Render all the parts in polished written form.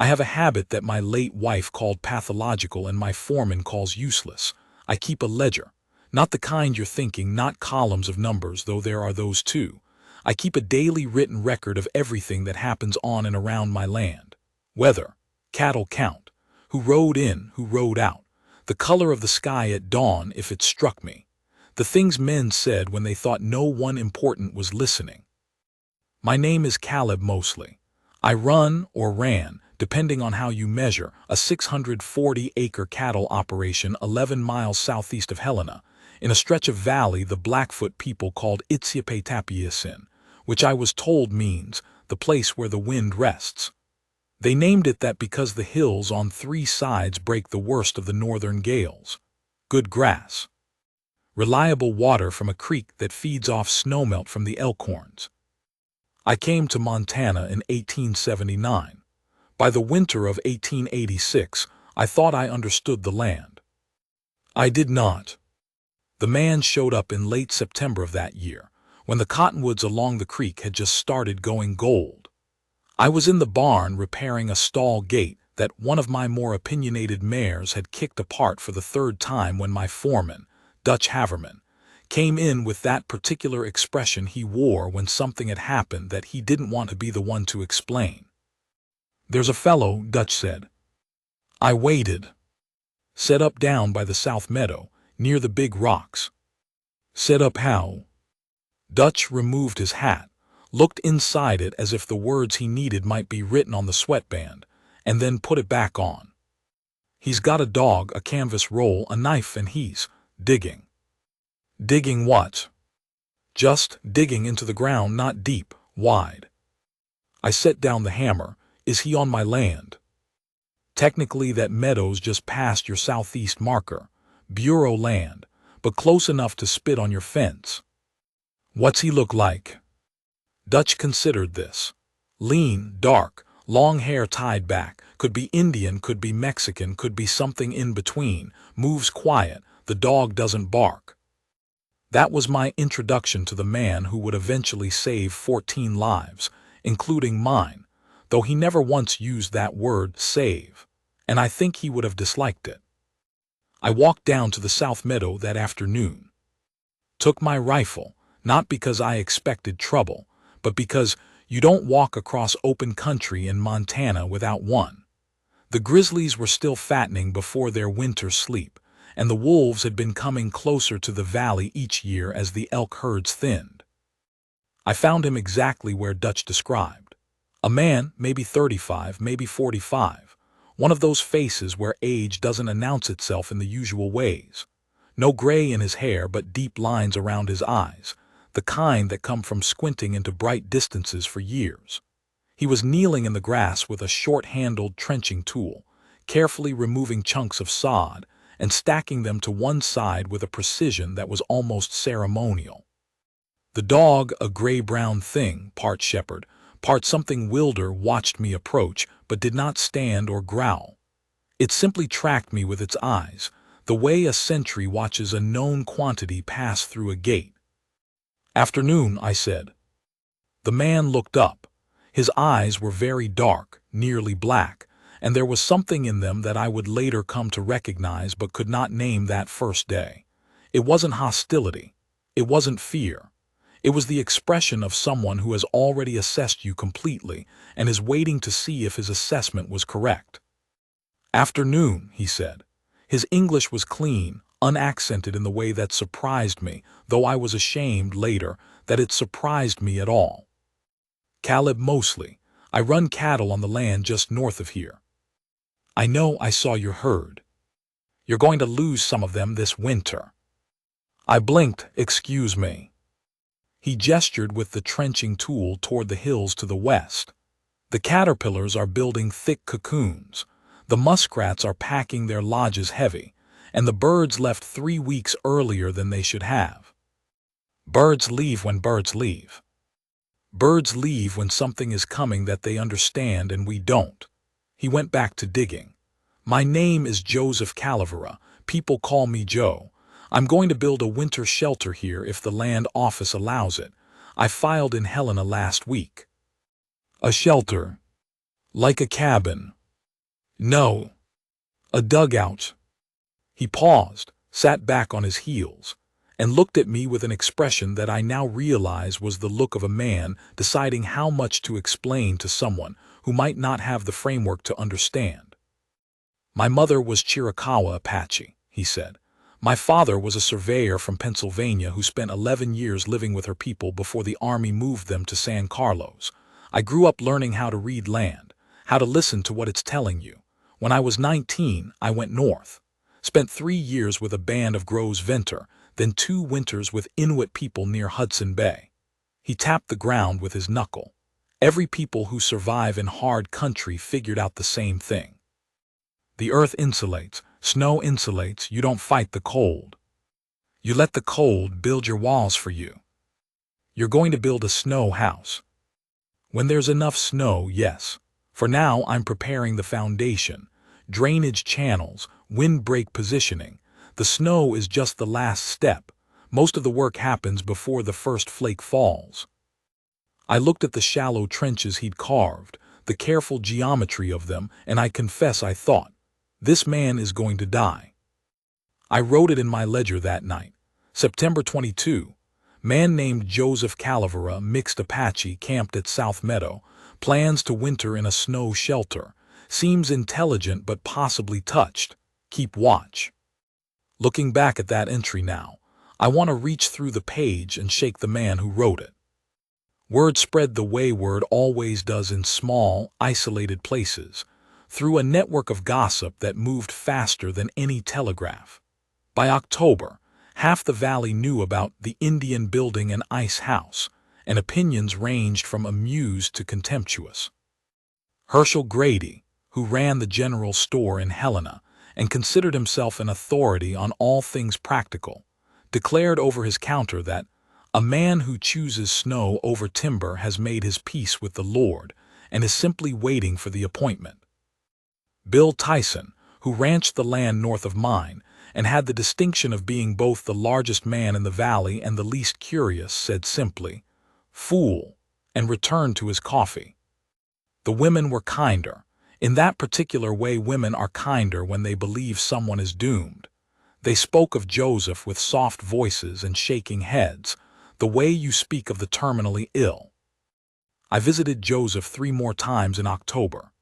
I have a habit that my late wife called pathological and my foreman calls useless. I keep a ledger. Not the kind you're thinking, not columns of numbers, though there are those too. I keep a daily written record of everything that happens on and around my land. Weather, cattle count, who rode in, who rode out, the color of the sky at dawn if it struck me, the things men said when they thought no one important was listening. My name is Caleb Mosley. I run, or ran, depending on how you measure, a 640-acre cattle operation 11 miles southeast of Helena, in a stretch of valley the Blackfoot people called Itsiapetapiasin, which I was told means the place where the wind rests. They named it that because the hills on 3 sides break the worst of the northern gales. Good grass. Reliable water from a creek that feeds off snowmelt from the Elkhorns. I came to Montana in 1879. By the winter of 1886, I thought I understood the land. I did not. The man showed up in late September of that year, when the cottonwoods along the creek had just started going gold. I was in the barn repairing a stall gate that one of my more opinionated mares had kicked apart for the 3rd time when my foreman, Dutch Haverman, came in with that particular expression he wore when something had happened that he didn't want to be the one to explain. "There's a fellow," Dutch said. I waited. "Set up down by the south meadow, near the big rocks." "Set up how?" Dutch removed his hat, looked inside it as if the words he needed might be written on the sweatband, and then put it back on. "He's got a dog, a canvas roll, a knife, and he's digging." "Digging what?" "Just digging into the ground, not deep, wide." I set down the hammer. "Is he on my land?" "Technically that meadow's just past your southeast marker, Bureau land, but close enough to spit on your fence." "What's he look like?" Dutch considered this. "Lean, dark, long hair tied back, could be Indian, could be Mexican, could be something in between, moves quiet, the dog doesn't bark." That was my introduction to the man who would eventually save 14 lives, including mine, though he never once used that word, save, and I think he would have disliked it. I walked down to the south meadow that afternoon. Took my rifle, not because I expected trouble, but because you don't walk across open country in Montana without one. The grizzlies were still fattening before their winter sleep, and the wolves had been coming closer to the valley each year as the elk herds thinned. I found him exactly where Dutch described. A man, maybe 35, maybe 45, one of those faces where age doesn't announce itself in the usual ways. No gray in his hair, but deep lines around his eyes, the kind that come from squinting into bright distances for years. He was kneeling in the grass with a short-handled trenching tool, carefully removing chunks of sod and stacking them to one side with a precision that was almost ceremonial. The dog, a gray-brown thing, part shepherd, part something wilder, watched me approach, but did not stand or growl. It simply tracked me with its eyes, the way a sentry watches a known quantity pass through a gate. "Afternoon," I said. The man looked up. His eyes were very dark, nearly black, and there was something in them that I would later come to recognize but could not name that first day. It wasn't hostility. It wasn't fear. It was the expression of someone who has already assessed you completely and is waiting to see if his assessment was correct. "Afternoon," he said. His English was clean, unaccented in the way that surprised me, though I was ashamed later that it surprised me at all. "Caleb Mosley. I run cattle on the land just north of here." "I know, I saw your herd. You're going to lose some of them this winter." I blinked. "Excuse me." He gestured with the trenching tool toward the hills to the west. "The caterpillars are building thick cocoons. The muskrats are packing their lodges heavy, and the birds left 3 weeks earlier than they should have." Birds leave when birds leave. Birds leave when something is coming that they understand and we don't. He went back to digging. "My name is Joseph Calavera. People call me Joe. I'm going to build a winter shelter here if the land office allows it. I filed in Helena last week." "A shelter? Like a cabin?" No. A dugout. He paused, sat back on his heels, and looked at me with an expression that I now realize was the look of a man deciding how much to explain to someone who might not have the framework to understand. My mother was Chiricahua Apache, he said. My father was a surveyor from Pennsylvania who spent 11 years living with her people before the army moved them to San Carlos. I grew up learning how to read land, how to listen to what it's telling you. When I was 19, I went north. Spent 3 years with a band of Gros Ventre, then 2 winters with Inuit people near Hudson Bay. He tapped the ground with his knuckle. Every people who survive in hard country figured out the same thing. The earth insulates, snow insulates, you don't fight the cold. You let the cold build your walls for you. You're going to build a snow house. When there's enough snow, yes. For now, I'm preparing the foundation, drainage channels, windbreak positioning. The snow is just the last step. Most of the work happens before the first flake falls. I looked at the shallow trenches he'd carved, the careful geometry of them, and I confess I thought, this man is going to die. I wrote it in my ledger that night. September 22. Man named Joseph Calavera, mixed Apache, camped at South Meadow, plans to winter in a snow shelter. Seems intelligent but possibly touched. Keep watch. Looking back at that entry now, I want to reach through the page and shake the man who wrote it. Word spread the way word always does in small, isolated places, through a network of gossip that moved faster than any telegraph. By October, half the valley knew about the Indian building an ice house, and opinions ranged from amused to contemptuous. Herschel Grady, who ran the general store in Helena and considered himself an authority on all things practical, declared over his counter that a man who chooses snow over timber has made his peace with the Lord and is simply waiting for the appointment. Bill Tyson, who ranched the land north of mine and had the distinction of being both the largest man in the valley and the least curious, said simply, "Fool," and returned to his coffee. The women were kinder. In that particular way, women are kinder when they believe someone is doomed. They spoke of Joseph with soft voices and shaking heads, the way you speak of the terminally ill. I visited Joseph 3 more times in October.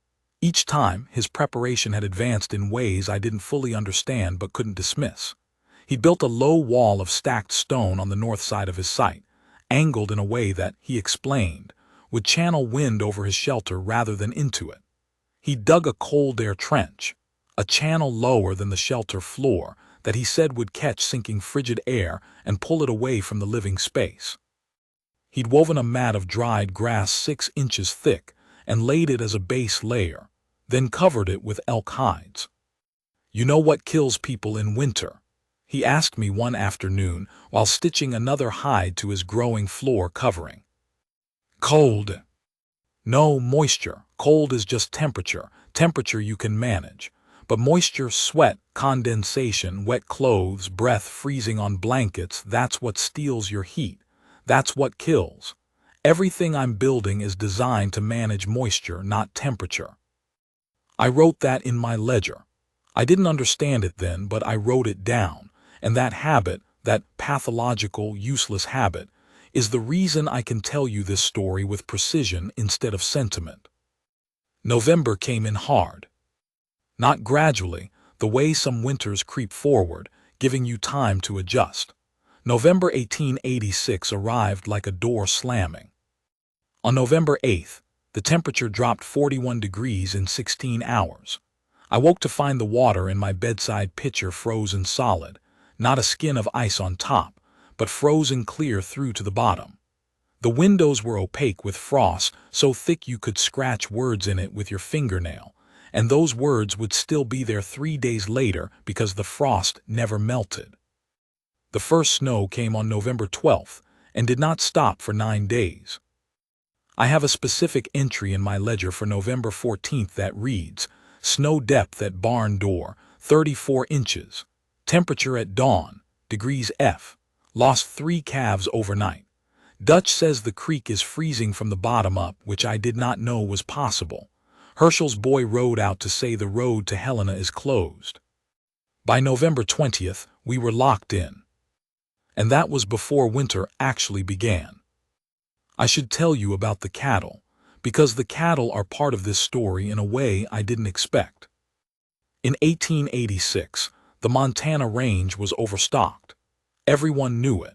Each time, his preparation had advanced in ways I didn't fully understand but couldn't dismiss. He built a low wall of stacked stone on the north side of his site, angled in a way that, he explained, would channel wind over his shelter rather than into it. He dug a cold air trench, a channel lower than the shelter floor, that he said would catch sinking frigid air and pull it away from the living space. He'd woven a mat of dried grass 6 inches thick and laid it as a base layer, then covered it with elk hides. "You know what kills people in winter?" he asked me one afternoon while stitching another hide to his growing floor covering. "Cold." "No, moisture. Cold is just temperature. Temperature you can manage. But moisture, sweat, condensation, wet clothes, breath freezing on blankets, that's what steals your heat. That's what kills. Everything I'm building is designed to manage moisture, not temperature." I wrote that in my ledger. I didn't understand it then, but I wrote it down, and that habit, that pathological, useless habit, is the reason I can tell you this story with precision instead of sentiment. November came in hard. Not gradually, the way some winters creep forward, giving you time to adjust. November 1886 arrived like a door slamming. On November 8th, the temperature dropped 41 degrees in 16 hours. I woke to find the water in my bedside pitcher frozen solid, not a skin of ice on top, but frozen clear through to the bottom. The windows were opaque with frost, so thick you could scratch words in it with your fingernail, and those words would still be there 3 days later because the frost never melted. The first snow came on November 12th and did not stop for 9 days. I have a specific entry in my ledger for November 14th that reads, "Snow depth at barn door, 34 inches. Temperature at dawn, degrees F. Lost 3 calves overnight. Dutch says the creek is freezing from the bottom up, which I did not know was possible. Herschel's boy rode out to say the road to Helena is closed. By November 20th, we were locked in. And that was before winter actually began. I should tell you about the cattle, because the cattle are part of this story in a way I didn't expect. In 1886, the Montana range was overstocked. Everyone knew it.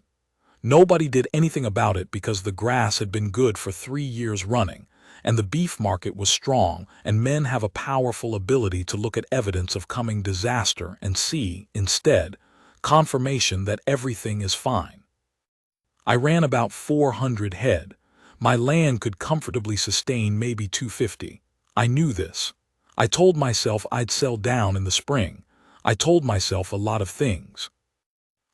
Nobody did anything about it because the grass had been good for 3 years running, and the beef market was strong, and men have a powerful ability to look at evidence of coming disaster and see, instead, confirmation that everything is fine. I ran about 400 head. My land could comfortably sustain maybe 250. I knew this. I told myself I'd sell down in the spring. I told myself a lot of things.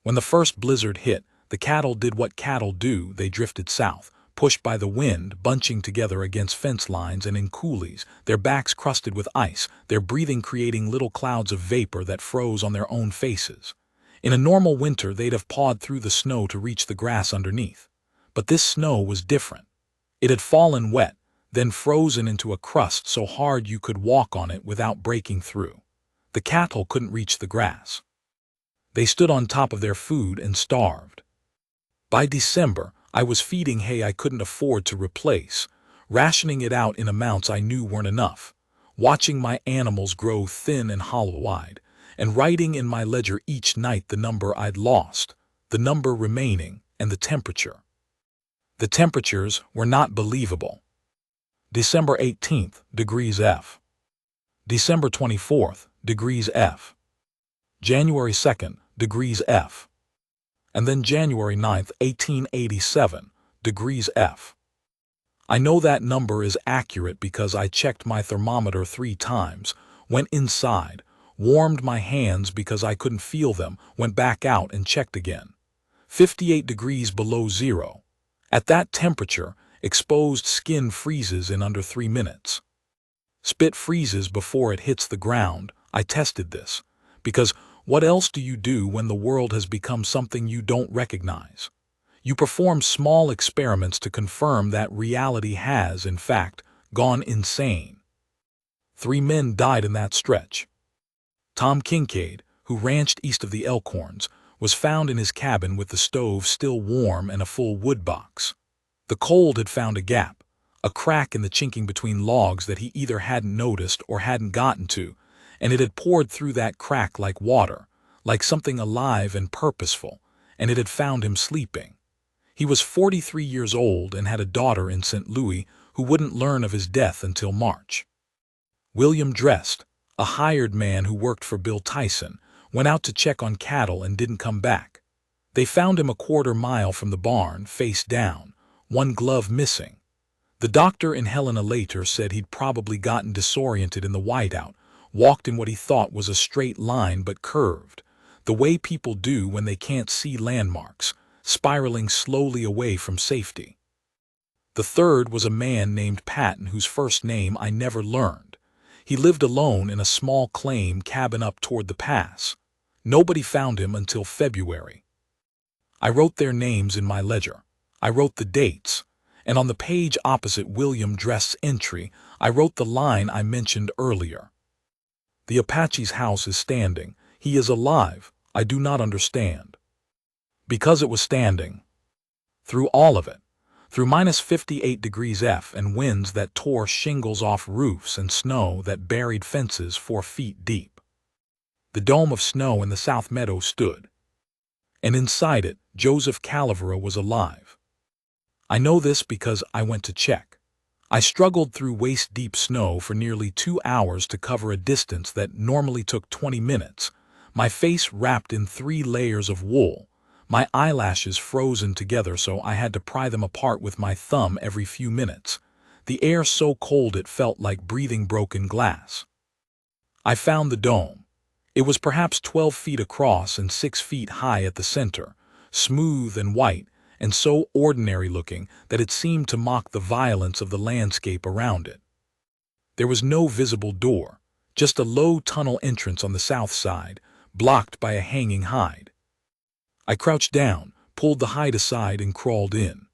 When the first blizzard hit, the cattle did what cattle do. They drifted south, pushed by the wind, bunching together against fence lines and in coulees, their backs crusted with ice, their breathing creating little clouds of vapor that froze on their own faces. In a normal winter, they'd have pawed through the snow to reach the grass underneath. But this snow was different. It had fallen wet, then frozen into a crust so hard you could walk on it without breaking through. The cattle couldn't reach the grass. They stood on top of their food and starved. By December, I was feeding hay I couldn't afford to replace, rationing it out in amounts I knew weren't enough, watching my animals grow thin and hollow-eyed, and writing in my ledger each night the number I'd lost, the number remaining, and the temperature. The temperatures were not believable. December 18th, degrees F. December 24th, degrees F. January 2nd, degrees F. And then January 9th, 1887, degrees F. I know that number is accurate because I checked my thermometer 3 times, went inside, warmed my hands because I couldn't feel them, went back out and checked again. 58 degrees below zero. At that temperature, exposed skin freezes in under 3 minutes. Spit freezes before it hits the ground. I tested this, because what else do you do when the world has become something you don't recognize? You perform small experiments to confirm that reality has, in fact, gone insane. 3 men died in that stretch. Tom Kincaid, who ranched east of the Elkhorns, was found in his cabin with the stove still warm and a full wood box. The cold had found a gap, a crack in the chinking between logs that he either hadn't noticed or hadn't gotten to, and it had poured through that crack like water, like something alive and purposeful, and it had found him sleeping. He was 43 years old and had a daughter in St. Louis who wouldn't learn of his death until March. William Drest, a hired man who worked for Bill Tyson, went out to check on cattle and didn't come back. They found him a quarter mile from the barn, face down, one glove missing. The doctor in Helena later said he'd probably gotten disoriented in the whiteout, walked in what he thought was a straight line but curved, the way people do when they can't see landmarks, spiraling slowly away from safety. The third was a man named Patton whose first name I never learned. He lived alone in a small claim cabin up toward the pass. Nobody found him until February. I wrote their names in my ledger. I wrote the dates, and on the page opposite William Drest's entry, I wrote the line I mentioned earlier. The Apache's house is standing. He is alive. I do not understand. Because it was standing. Through all of it. Through minus 58 degrees F and winds that tore shingles off roofs and snow that buried fences 4 feet deep. The dome of snow in the South Meadow stood. And inside it, Joseph Calavera was alive. I know this because I went to check. I struggled through waist-deep snow for nearly 2 hours to cover a distance that normally took 20 minutes, my face wrapped in 3 layers of wool, my eyelashes frozen together so I had to pry them apart with my thumb every few minutes, the air so cold it felt like breathing broken glass. I found the dome. It was perhaps 12 feet across and 6 feet high at the center, smooth and white, and so ordinary-looking that it seemed to mock the violence of the landscape around it. There was no visible door, just a low tunnel entrance on the south side, blocked by a hanging hide. I crouched down, pulled the hide aside, and crawled in.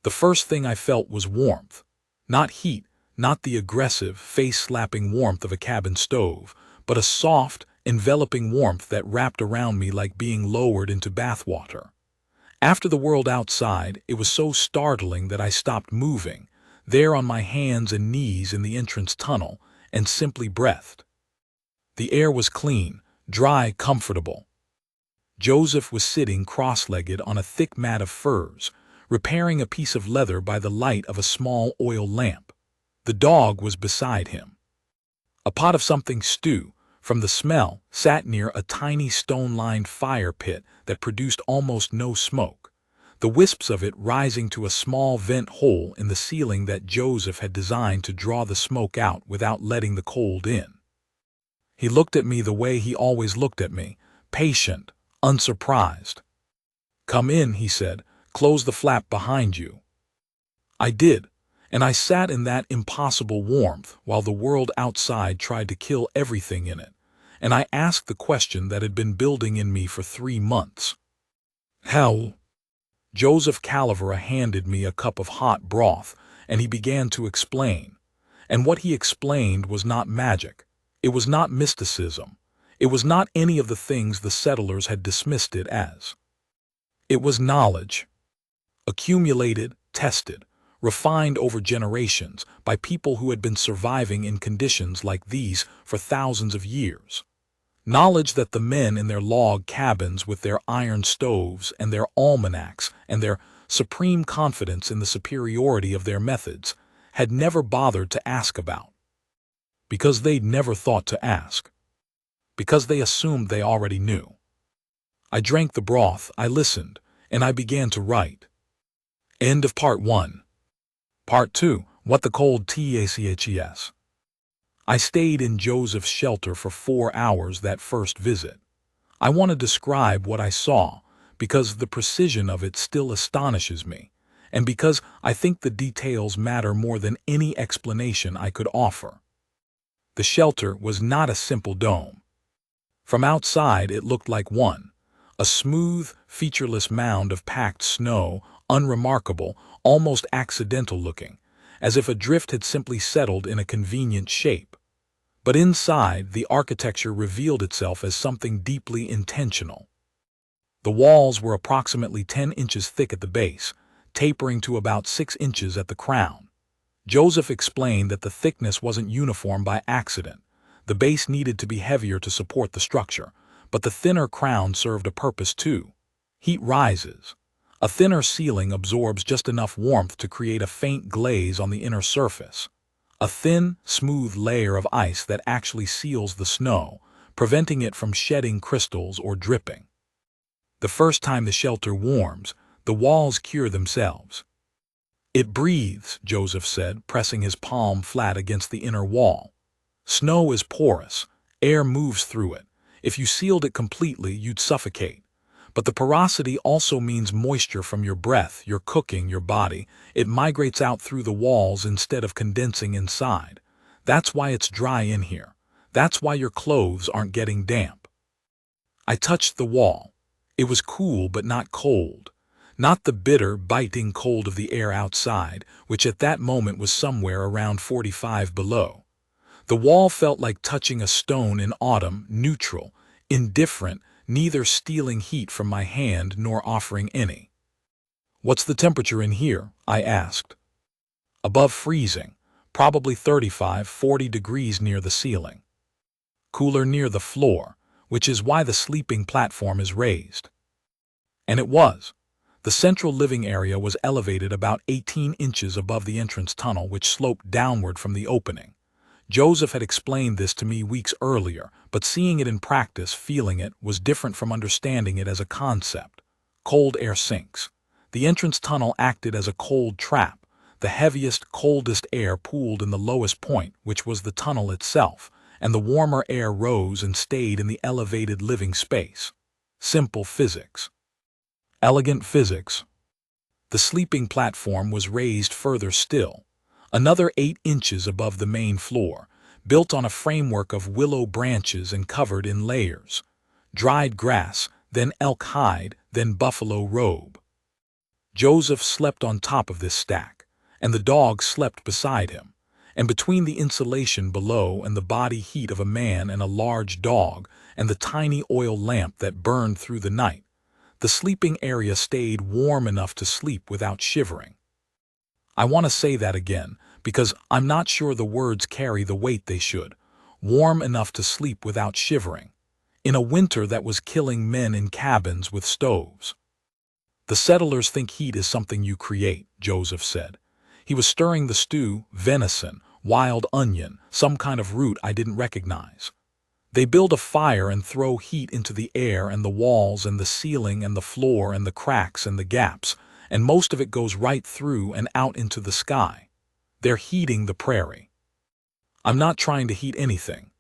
The first thing I felt was warmth. Not heat, not the aggressive, face-slapping warmth of a cabin stove, but a soft, enveloping warmth that wrapped around me like being lowered into bathwater. After the world outside, it was so startling that I stopped moving, there on my hands and knees in the entrance tunnel, and simply breathed. The air was clean, dry, comfortable. Joseph was sitting cross-legged on a thick mat of furs, repairing a piece of leather by the light of a small oil lamp. The dog was beside him. A pot of something stew, from the smell, sat near a tiny stone-lined fire pit that produced almost no smoke, the wisps of it rising to a small vent hole in the ceiling that Joseph had designed to draw the smoke out without letting the cold in. He looked at me the way he always looked at me, patient, unsurprised. "Come in," he said. "Close the flap behind you." I did, and I sat in that impossible warmth while the world outside tried to kill everything in it, and I asked the question that had been building in me for 3 months. How? Joseph Calavera handed me a cup of hot broth, and he began to explain. And what he explained was not magic. It was not mysticism. It was not any of the things the settlers had dismissed it as. It was knowledge. Accumulated, tested, refined over generations by people who had been surviving in conditions like these for thousands of years. Knowledge that the men in their log cabins with their iron stoves and their almanacs and their supreme confidence in the superiority of their methods had never bothered to ask about. Because they'd never thought to ask. Because they assumed they already knew. I drank the broth, I listened, and I began to write. End of Part 1. Part 2, What the Cold Taches. I stayed in Joseph's shelter for 4 hours that first visit. I want to describe what I saw, because the precision of it still astonishes me, and because I think the details matter more than any explanation I could offer. The shelter was not a simple dome. From outside it looked like one, a smooth, featureless mound of packed snow, unremarkable, almost accidental-looking, as if a drift had simply settled in a convenient shape. But inside, the architecture revealed itself as something deeply intentional. The walls were approximately 10 inches thick at the base, tapering to about 6 inches at the crown. Joseph explained that the thickness wasn't uniform by accident. The base needed to be heavier to support the structure, but the thinner crown served a purpose too. Heat rises. A thinner ceiling absorbs just enough warmth to create a faint glaze on the inner surface. A thin, smooth layer of ice that actually seals the snow, preventing it from shedding crystals or dripping. The first time the shelter warms, the walls cure themselves. It breathes, Joseph said, pressing his palm flat against the inner wall. Snow is porous. Air moves through it. If you sealed it completely, you'd suffocate. But the porosity also means moisture from your breath, your cooking, your body. It migrates out through the walls instead of condensing inside. That's why it's dry in here. That's why your clothes aren't getting damp. I touched the wall. It was cool but not cold. Not the bitter, biting cold of the air outside, which at that moment was somewhere around 45 below. The wall felt like touching a stone in autumn, neutral, indifferent, neither stealing heat from my hand nor offering any. "What's the temperature in here?" I asked. "Above freezing, probably 35–40 degrees near the ceiling. Cooler near the floor, which is why the sleeping platform is raised." And it was. The central living area was elevated about 18 inches above the entrance tunnel, which sloped downward from the opening. Joseph had explained this to me weeks earlier, but seeing it in practice, feeling it, was different from understanding it as a concept. Cold air sinks. The entrance tunnel acted as a cold trap. The heaviest, coldest air pooled in the lowest point, which was the tunnel itself, and the warmer air rose and stayed in the elevated living space. Simple physics. Elegant physics. The sleeping platform was raised further still. Another 8 inches above the main floor, built on a framework of willow branches and covered in layers. Dried grass, then elk hide, then buffalo robe. Joseph slept on top of this stack, and the dog slept beside him, and between the insulation below and the body heat of a man and a large dog and the tiny oil lamp that burned through the night, the sleeping area stayed warm enough to sleep without shivering. I want to say that again, because I'm not sure the words carry the weight they should. Warm enough to sleep without shivering. In a winter that was killing men in cabins with stoves. The settlers think heat is something you create, Joseph said. He was stirring the stew, venison, wild onion, some kind of root I didn't recognize. They build a fire and throw heat into the air and the walls and the ceiling and the floor and the cracks and the gaps, and most of it goes right through and out into the sky. They're heating the prairie. I'm not trying to heat anything.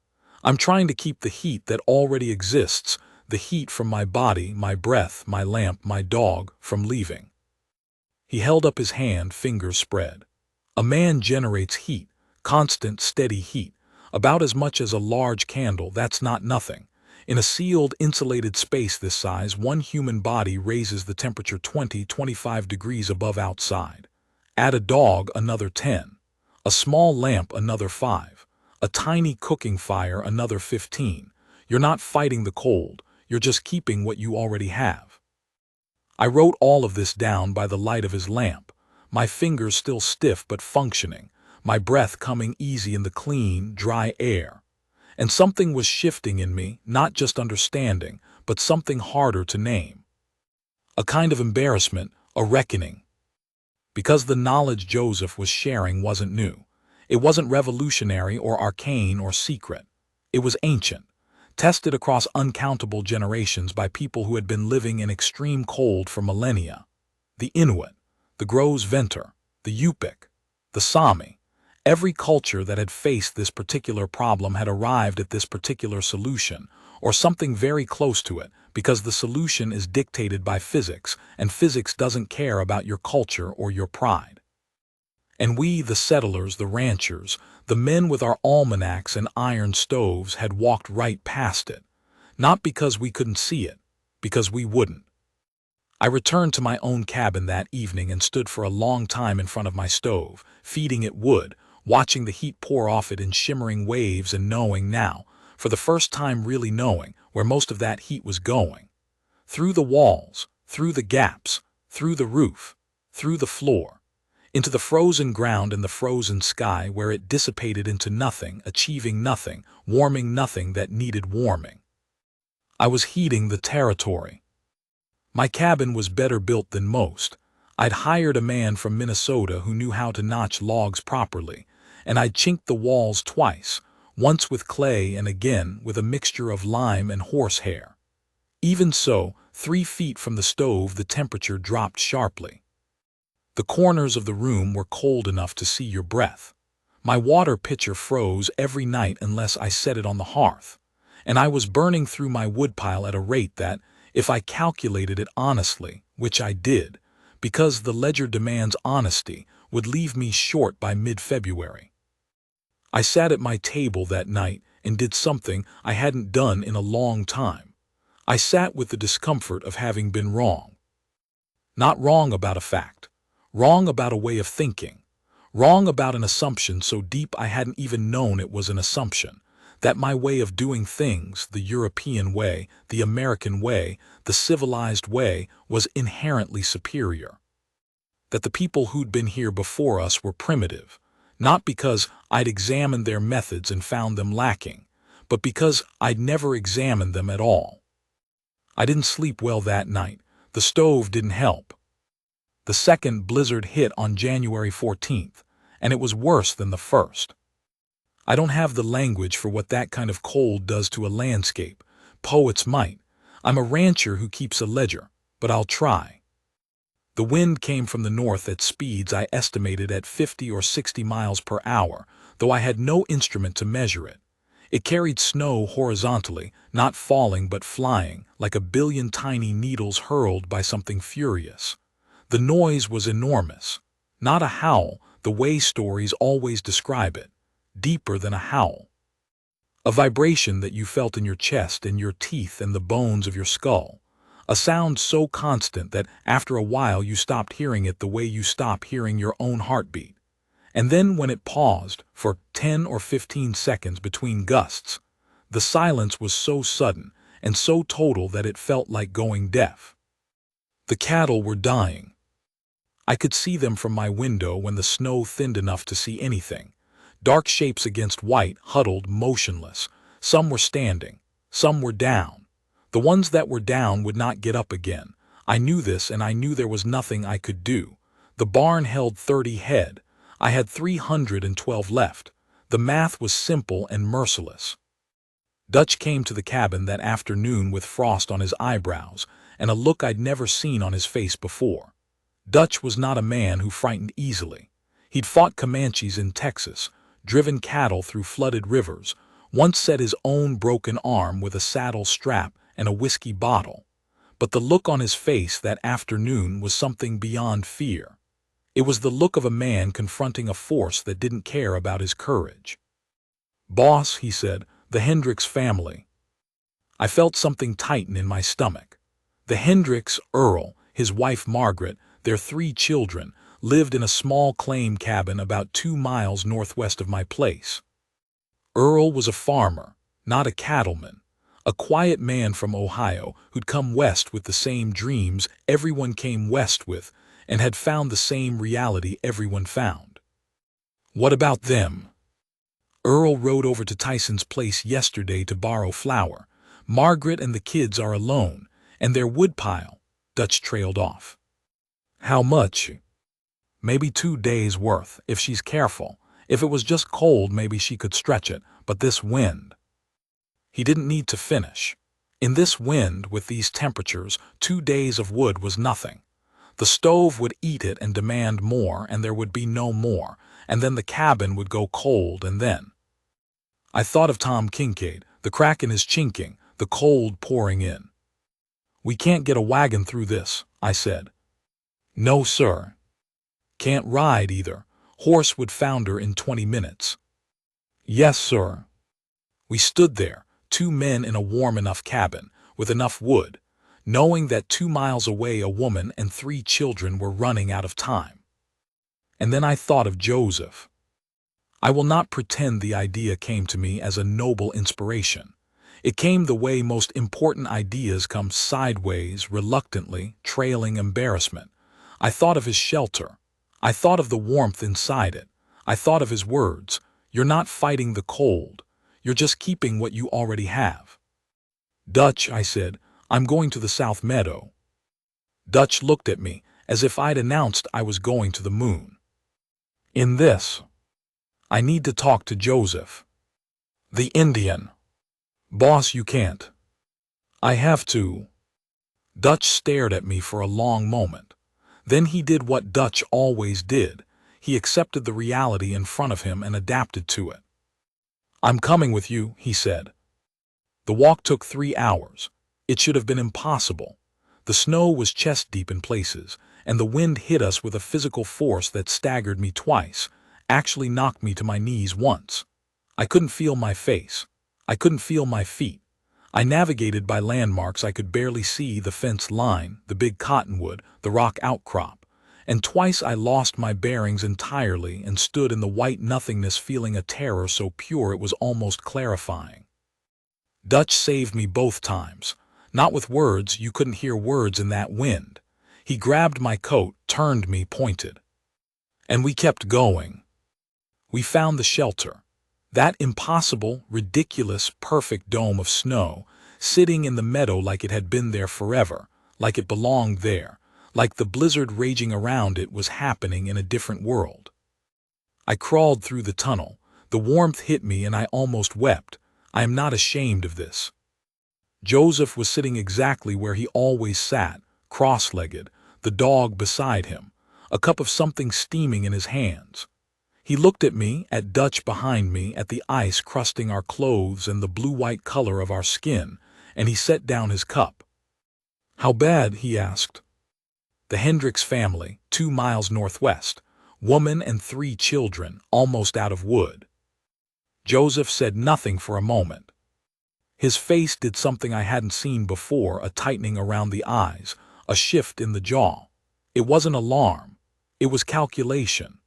I'm trying to keep the heat that already exists, the heat from my body, my breath, my lamp, my dog, from leaving. He held up his hand, fingers spread. A man generates heat, constant, steady heat, about as much as a large candle. That's not nothing. In a sealed, insulated space this size, one human body raises the temperature 20–25 degrees above outside. Add a dog, another 10. A small lamp, another 5. A tiny cooking fire, another 15. You're not fighting the cold, you're just keeping what you already have. I wrote all of this down by the light of his lamp, my fingers still stiff but functioning, my breath coming easy in the clean, dry air. And something was shifting in me, not just understanding, but something harder to name. A kind of embarrassment, a reckoning. Because the knowledge Joseph was sharing wasn't new. It wasn't revolutionary or arcane or secret. It was ancient, tested across uncountable generations by people who had been living in extreme cold for millennia. The Inuit, the Gros Ventre, the Yupik, the Sami. Every culture that had faced this particular problem had arrived at this particular solution, or something very close to it, because the solution is dictated by physics, and physics doesn't care about your culture or your pride. And we, the settlers, the ranchers, the men with our almanacs and iron stoves, had walked right past it. Not because we couldn't see it, because we wouldn't. I returned to my own cabin that evening and stood for a long time in front of my stove, feeding it wood, watching the heat pour off it in shimmering waves and knowing now, for the first time really knowing, where most of that heat was going. Through the walls, through the gaps, through the roof, through the floor. Into the frozen ground and the frozen sky where it dissipated into nothing, achieving nothing, warming nothing that needed warming. I was heating the territory. My cabin was better built than most. I'd hired a man from Minnesota who knew how to notch logs properly, and I'd chinked the walls twice, once with clay and again with a mixture of lime and horsehair. Even so, 3 feet from the stove the temperature dropped sharply. The corners of the room were cold enough to see your breath. My water pitcher froze every night unless I set it on the hearth, and I was burning through my woodpile at a rate that, if I calculated it honestly, which I did, because the ledger demands honesty, would leave me short by mid-February. I sat at my table that night and did something I hadn't done in a long time. I sat with the discomfort of having been wrong. Not wrong about a fact. Wrong about a way of thinking. Wrong about an assumption so deep I hadn't even known it was an assumption. That my way of doing things, the European way, the American way, the civilized way, was inherently superior. That the people who'd been here before us were primitive, not because I'd examined their methods and found them lacking, but because I'd never examined them at all. I didn't sleep well that night. The stove didn't help. The second blizzard hit on January 14th, and it was worse than the first. I don't have the language for what that kind of cold does to a landscape. Poets might. I'm a rancher who keeps a ledger, but I'll try. The wind came from the north at speeds I estimated at 50 or 60 miles per hour, though I had no instrument to measure it. It carried snow horizontally, not falling but flying, like a billion tiny needles hurled by something furious. The noise was enormous. Not a howl, the way stories always describe it. Deeper than a howl. A vibration that you felt in your chest and your teeth and the bones of your skull. A sound so constant that after a while you stopped hearing it the way you stop hearing your own heartbeat. And then when it paused for 10 or 15 seconds between gusts, the silence was so sudden and so total that it felt like going deaf. The cattle were dying. I could see them from my window when the snow thinned enough to see anything. Dark shapes against white, huddled, motionless. Some were standing. Some were down. The ones that were down would not get up again. I knew this, and I knew there was nothing I could do. The barn held 30 head. I had 312 left. The math was simple and merciless. Dutch came to the cabin that afternoon with frost on his eyebrows and a look I'd never seen on his face before. Dutch was not a man who frightened easily. He'd fought Comanches in Texas, driven cattle through flooded rivers, once set his own broken arm with a saddle strap and a whiskey bottle. But the look on his face that afternoon was something beyond fear. It was the look of a man confronting a force that didn't care about his courage. "Boss," he said, "the Hendricks family." I felt something tighten in my stomach. The Hendricks, Earl, his wife Margaret, their 3 children, lived in a small claim cabin about 2 miles northwest of my place. Earl was a farmer, not a cattleman, a quiet man from Ohio who'd come west with the same dreams everyone came west with and had found the same reality everyone found. What about them? Earl rode over to Tyson's place yesterday to borrow flour. Margaret and the kids are alone, and their woodpile. Dutch trailed off. How much? Maybe 2 days' worth, if she's careful. If it was just cold, maybe she could stretch it, but this wind. He didn't need to finish. In this wind, with these temperatures, 2 days of wood was nothing. The stove would eat it and demand more, and there would be no more, and then the cabin would go cold, and then. I thought of Tom Kincaid, the crack in his chinking, the cold pouring in. "We can't get a wagon through this," I said. "No, sir." "Can't ride either. Horse would founder in 20 minutes. "Yes, sir." We stood there, 2 men in a warm enough cabin, with enough wood, knowing that 2 miles away a woman and 3 children were running out of time. And then I thought of Joseph. I will not pretend the idea came to me as a noble inspiration. It came the way most important ideas come, sideways, reluctantly, trailing embarrassment. I thought of his shelter. I thought of the warmth inside it. I thought of his words, "You're not fighting the cold. You're just keeping what you already have." "Dutch," I said, "I'm going to the South Meadow." Dutch looked at me as if I'd announced I was going to the moon. "In this. I need to talk to Joseph." "The Indian." "Boss, you can't." "I have to." Dutch stared at me for a long moment. Then he did what Dutch always did. He accepted the reality in front of him and adapted to it. "I'm coming with you," he said. The walk took 3 hours. It should have been impossible. The snow was chest-deep in places, and the wind hit us with a physical force that staggered me twice, actually knocked me to my knees once. I couldn't feel my face. I couldn't feel my feet. I navigated by landmarks I could barely see: the fence line, the big cottonwood, the rock outcrop. And twice I lost my bearings entirely and stood in the white nothingness feeling a terror so pure it was almost clarifying. Dutch saved me both times. Not with words, you couldn't hear words in that wind. He grabbed my coat, turned me, pointed. And we kept going. We found the shelter. That impossible, ridiculous, perfect dome of snow, sitting in the meadow like it had been there forever, like it belonged there, like the blizzard raging around it was happening in a different world. I crawled through the tunnel. The warmth hit me and I almost wept. I am not ashamed of this. Joseph was sitting exactly where he always sat, cross-legged, the dog beside him, a cup of something steaming in his hands. He looked at me, at Dutch behind me, at the ice crusting our clothes and the blue-white color of our skin, and he set down his cup. "How bad?" he asked. "The Hendricks family, 2 miles northwest, woman and 3 children, almost out of wood." Joseph said nothing for a moment. His face did something I hadn't seen before, a tightening around the eyes, a shift in the jaw. It wasn't alarm. It was calculation.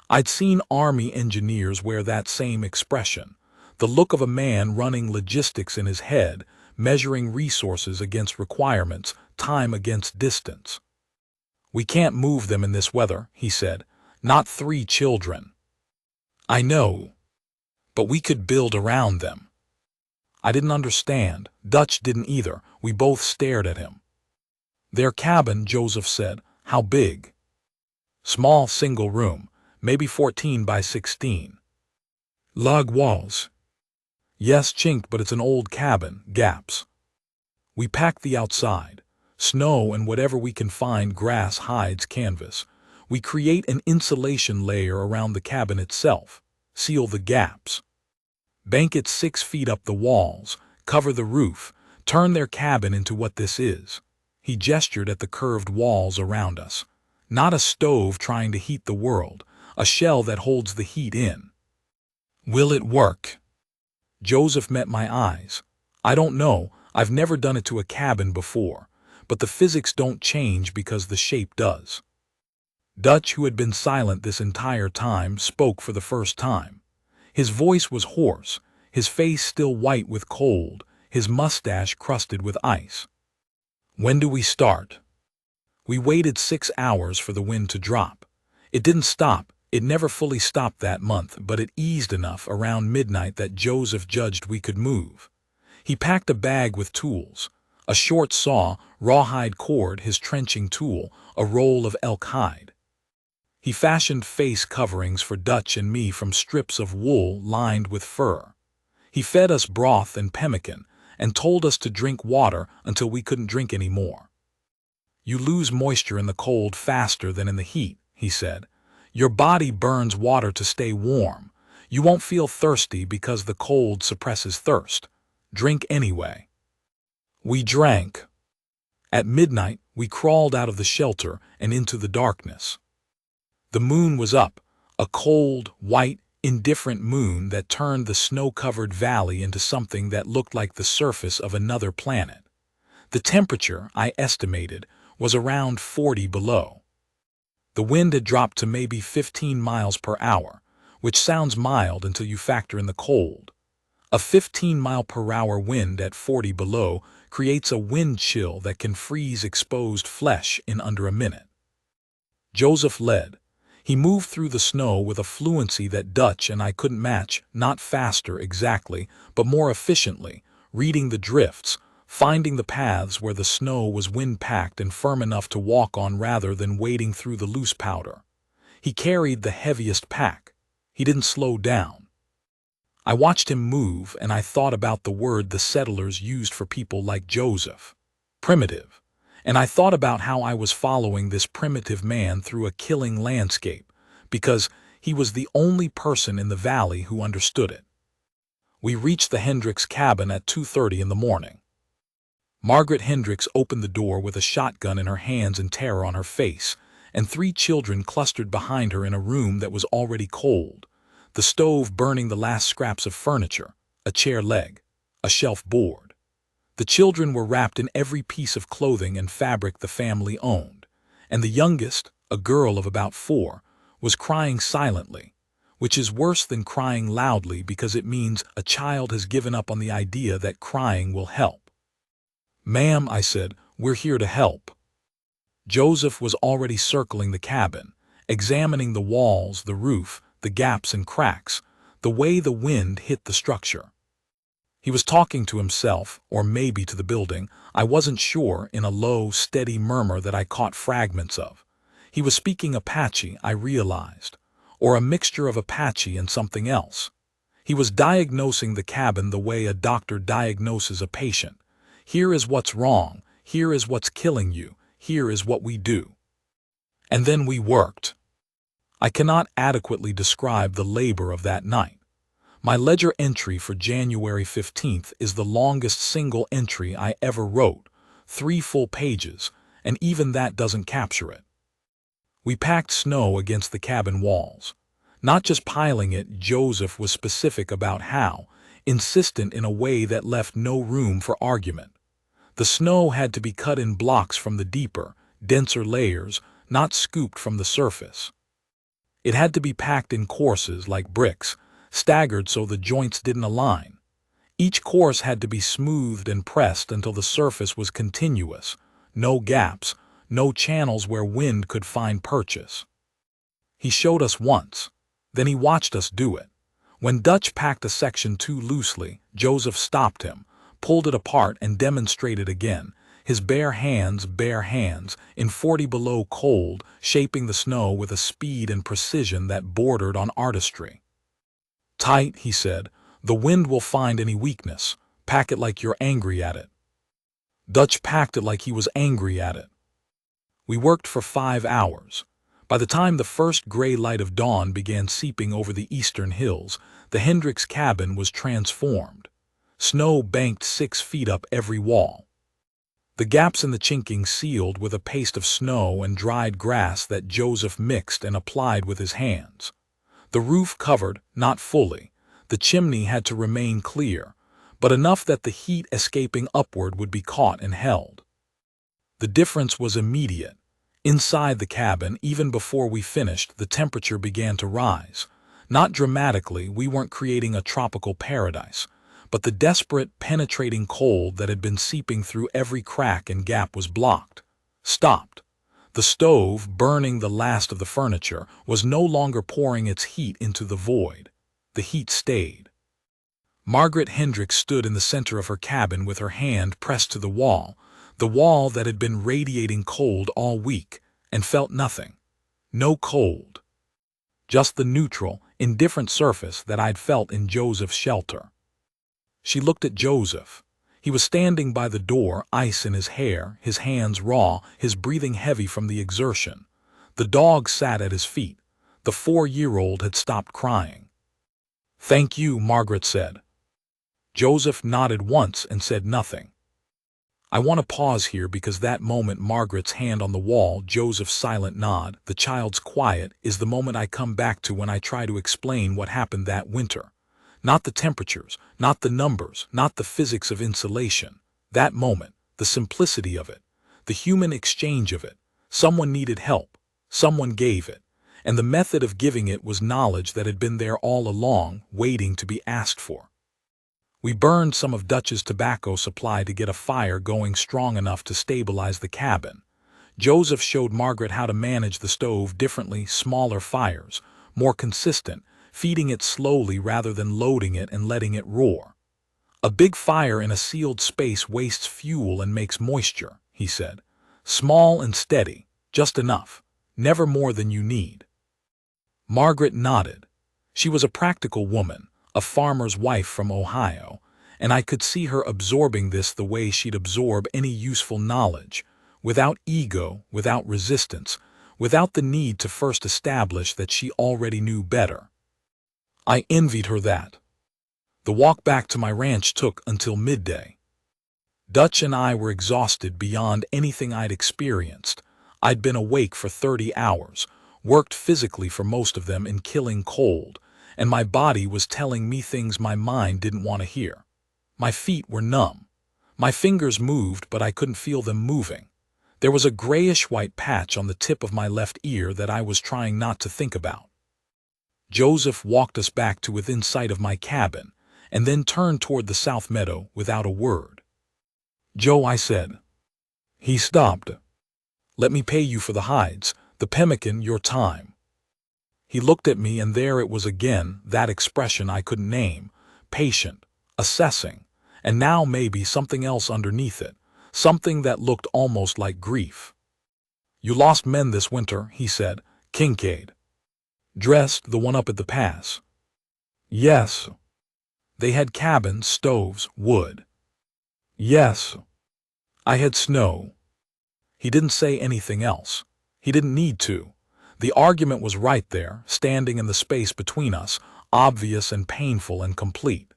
I'd seen Army engineers wear that same expression, the look of a man running logistics in his head, measuring resources against requirements, time against distance. "We can't move them in this weather," he said. "Not 3 children." "I know. But we could build around them." I didn't understand. Dutch didn't either. We both stared at him. "Their cabin," Joseph said. "How big?" "Small single room, maybe 14 by 16. Log walls." "Yes, chinked, but it's an old cabin, gaps." We packed the outside. Snow and whatever we can find, grass, hides, canvas. We create an insulation layer around the cabin itself. Seal the gaps. Bank it 6 feet up the walls. Cover the roof. Turn their cabin into what this is. He gestured at the curved walls around us. Not a stove trying to heat the world. A shell that holds the heat in. "Will it work?" Joseph met my eyes. "I don't know. I've never done it to a cabin before. But the physics don't change because the shape does." Dutch, who had been silent this entire time, spoke for the first time. His voice was hoarse, his face still white with cold, his mustache crusted with ice. "When do we start?" We waited 6 hours for the wind to drop. It didn't stop. It never fully stopped that month, but it eased enough around midnight that Joseph judged we could move. He packed a bag with tools. A short saw, rawhide cord, his trenching tool, a roll of elk hide. He fashioned face coverings for Dutch and me from strips of wool lined with fur. He fed us broth and pemmican, and told us to drink water until we couldn't drink any more. "You lose moisture in the cold faster than in the heat," he said. "Your body burns water to stay warm. You won't feel thirsty because the cold suppresses thirst. Drink anyway." We drank. At midnight, we crawled out of the shelter and into the darkness. The moon was up, a cold, white, indifferent moon that turned the snow-covered valley into something that looked like the surface of another planet. The temperature, I estimated, was around 40 below. The wind had dropped to maybe 15 miles per hour, which sounds mild until you factor in the cold. A 15-mile-per-hour wind at 40 below creates a wind chill that can freeze exposed flesh in under a minute. Joseph led. He moved through the snow with a fluency that Dutch and I couldn't match, not faster exactly, but more efficiently, reading the drifts, finding the paths where the snow was wind-packed and firm enough to walk on rather than wading through the loose powder. He carried the heaviest pack. He didn't slow down. I watched him move, and I thought about the word the settlers used for people like Joseph: primitive. And I thought about how I was following this primitive man through a killing landscape, because he was the only person in the valley who understood it. We reached the Hendricks cabin at 2:30 in the morning. Margaret Hendricks opened the door with a shotgun in her hands and terror on her face, and 3 children clustered behind her in a room that was already cold, the stove burning the last scraps of furniture, a chair leg, a shelf board. The children were wrapped in every piece of clothing and fabric the family owned, and the youngest, a girl of about 4, was crying silently, which is worse than crying loudly because it means a child has given up on the idea that crying will help. "Ma'am," I said, "we're here to help." Joseph was already circling the cabin, examining the walls, the roof, the gaps and cracks, the way the wind hit the structure. He was talking to himself, or maybe to the building, I wasn't sure, in a low, steady murmur that I caught fragments of. He was speaking Apache, I realized, or a mixture of Apache and something else. He was diagnosing the cabin the way a doctor diagnoses a patient. Here is what's wrong, here is what's killing you, here is what we do. And then we worked. I cannot adequately describe the labor of that night. My ledger entry for January 15th is the longest single entry I ever wrote, 3 full pages, and even that doesn't capture it. We packed snow against the cabin walls. Not just piling it, Joseph was specific about how, insistent in a way that left no room for argument. The snow had to be cut in blocks from the deeper, denser layers, not scooped from the surface. It had to be packed in courses like bricks, staggered so the joints didn't align. Each course had to be smoothed and pressed until the surface was continuous, no gaps, no channels where wind could find purchase. He showed us once. Then he watched us do it. When Dutch packed a section too loosely, Joseph stopped him, pulled it apart and demonstrated again, his bare hands, in 40 below cold, shaping the snow with a speed and precision that bordered on artistry. "Tight," he said. "The wind will find any weakness. Pack it like you're angry at it." Dutch packed it like he was angry at it. We worked for 5 hours. By the time the first gray light of dawn began seeping over the eastern hills, the Hendricks cabin was transformed. Snow banked 6 feet up every wall. The gaps in the chinking sealed with a paste of snow and dried grass that Joseph mixed and applied with his hands. The roof covered, not fully. The chimney had to remain clear, but enough that the heat escaping upward would be caught and held. The difference was immediate. Inside the cabin, even before we finished, the temperature began to rise. Not dramatically, we weren't creating a tropical paradise, but the desperate, penetrating cold that had been seeping through every crack and gap was blocked, stopped. The stove, burning the last of the furniture, was no longer pouring its heat into the void. The heat stayed. Margaret Hendricks stood in the center of her cabin with her hand pressed to the wall that had been radiating cold all week, and felt nothing. No cold. Just the neutral, indifferent surface that I'd felt in Joseph's shelter. She looked at Joseph. He was standing by the door, ice in his hair, his hands raw, his breathing heavy from the exertion. The dog sat at his feet. The 4-year-old had stopped crying. "Thank you," Margaret said. Joseph nodded once and said nothing. I want to pause here because that moment, Margaret's hand on the wall, Joseph's silent nod, the child's quiet, is the moment I come back to when I try to explain what happened that winter. Not the temperatures, not the numbers, not the physics of insulation. That moment, the simplicity of it, the human exchange of it. Someone needed help. Someone gave it. And the method of giving it was knowledge that had been there all along, waiting to be asked for. We burned some of Dutch's tobacco supply to get a fire going strong enough to stabilize the cabin. Joseph showed Margaret how to manage the stove differently, smaller fires, more consistent, feeding it slowly rather than loading it and letting it roar. "A big fire in a sealed space wastes fuel and makes moisture," he said. "Small and steady, just enough, never more than you need." Margaret nodded. She was a practical woman, a farmer's wife from Ohio, and I could see her absorbing this the way she'd absorb any useful knowledge, without ego, without resistance, without the need to first establish that she already knew better. I envied her that. The walk back to my ranch took until midday. Dutch and I were exhausted beyond anything I'd experienced. I'd been awake for 30 hours, worked physically for most of them in killing cold, and my body was telling me things my mind didn't want to hear. My feet were numb. My fingers moved, but I couldn't feel them moving. There was a grayish-white patch on the tip of my left ear that I was trying not to think about. Joseph walked us back to within sight of my cabin, and then turned toward the south meadow without a word. "Joe," I said. He stopped. "Let me pay you for the hides, the pemmican, your time." He looked at me, and there it was again, that expression I couldn't name, patient, assessing, and now maybe something else underneath it, something that looked almost like grief. "You lost men this winter," he said. "Kincaid." "Dressed, the one up at the pass." "Yes." "They had cabins, stoves, wood." "Yes." "I had snow." He didn't say anything else. He didn't need to. The argument was right there, standing in the space between us, obvious and painful and complete.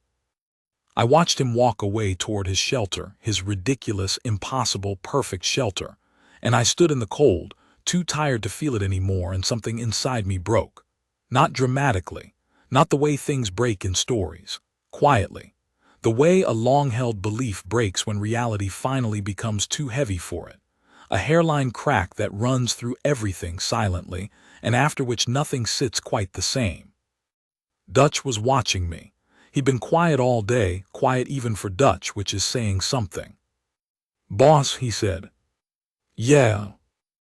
I watched him walk away toward his shelter, his ridiculous, impossible, perfect shelter, and I stood in the cold, too tired to feel it anymore, and something inside me broke. Not dramatically, not the way things break in stories, quietly, the way a long-held belief breaks when reality finally becomes too heavy for it. A hairline crack that runs through everything silently, and after which nothing sits quite the same. Dutch was watching me. He'd been quiet all day, quiet even for Dutch, which is saying something. "Boss," he said. "Yeah,